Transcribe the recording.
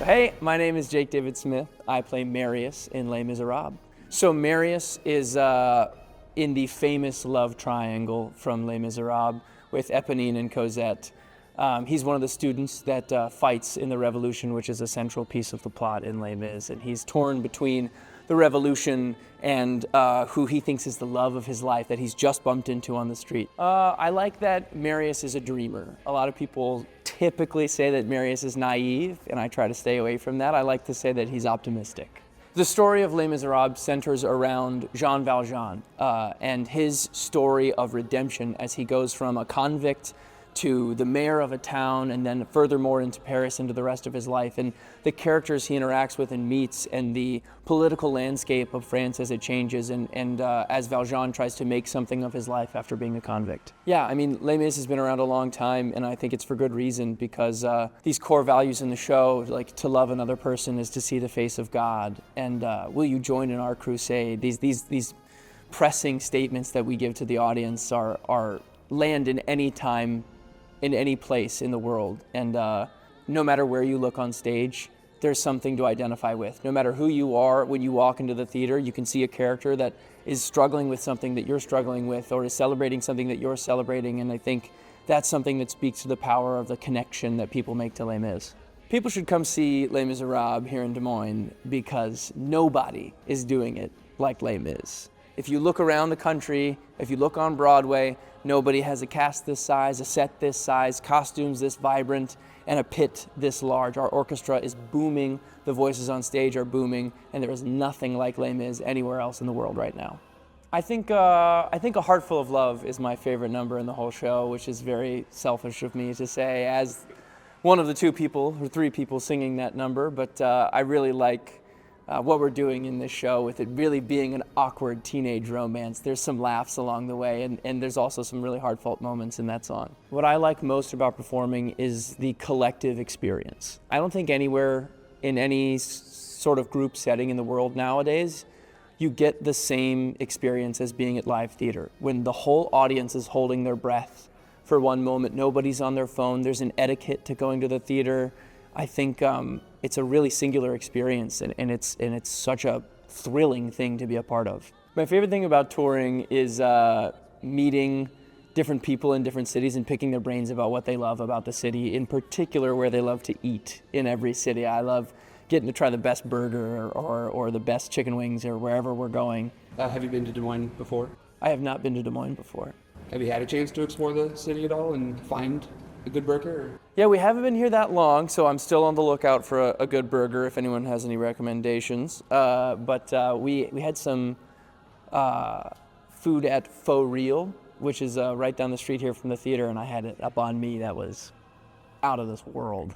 Hey, my name is Jake David Smith. I play Marius in Les Misérables. So Marius is in the famous love triangle from Les Misérables with Eponine and Cosette. He's one of the students that fights in the revolution, which is a central piece of the plot in Les Mis, and he's torn between the revolution and who he thinks is the love of his life that he's just bumped into on the street. I like that Marius is a dreamer. A lot of people typically say that Marius is naive, and I try to stay away from that. I like to say that he's optimistic. The story of Les Misérables centers around Jean Valjean and his story of redemption as he goes from a convict to the mayor of a town, and then furthermore into Paris, into the rest of his life, and the characters he interacts with and meets, and the political landscape of France as it changes, and as Valjean tries to make something of his life after being a convict. Yeah, I mean, Les Mis has been around a long time, and I think it's for good reason, because these core values in the show, like to love another person is to see the face of God, and will you join in our crusade? These pressing statements that we give to the audience are land in any time, in any place in the world, and no matter where you look on stage, there's something to identify with. No matter who you are, when you walk into the theater, you can see a character that is struggling with something that you're struggling with, or is celebrating something that you're celebrating, and I think that's something that speaks to the power of the connection that people make to Les Mis. People should come see Les Misérables here in Des Moines because nobody is doing it like Les Mis. If you look around the country, if you look on Broadway, nobody has a cast this size, a set this size, costumes this vibrant, and a pit this large. Our orchestra is booming, the voices on stage are booming, and there is nothing like Les Mis anywhere else in the world right now. I think A Heart Full of Love is my favorite number in the whole show, which is very selfish of me to say as one of the two people, or three people singing that number, but I really like what we're doing in this show with it really being an awkward teenage romance. There's some laughs along the way, and there's also some really heartfelt moments in that song. What I like most about performing is the collective experience. I don't think anywhere in any sort of group setting in the world nowadays you get the same experience as being at live theater. When the whole audience is holding their breath for one moment, nobody's on their phone, there's an etiquette to going to the theater. I think it's a really singular experience, and it's such a thrilling thing to be a part of. My favorite thing about touring is meeting different people in different cities and picking their brains about what they love about the city, in particular where they love to eat in every city. I love getting to try the best burger or the best chicken wings or wherever we're going. Have you been to Des Moines before? I have not been to Des Moines before. Have you had a chance to explore the city at all and find a good burger? Yeah, we haven't been here that long, so I'm still on the lookout for a good burger if anyone has any recommendations. But we had some food at Faux Real, which is right down the street here from the theater, and I had it up on me that was out of this world.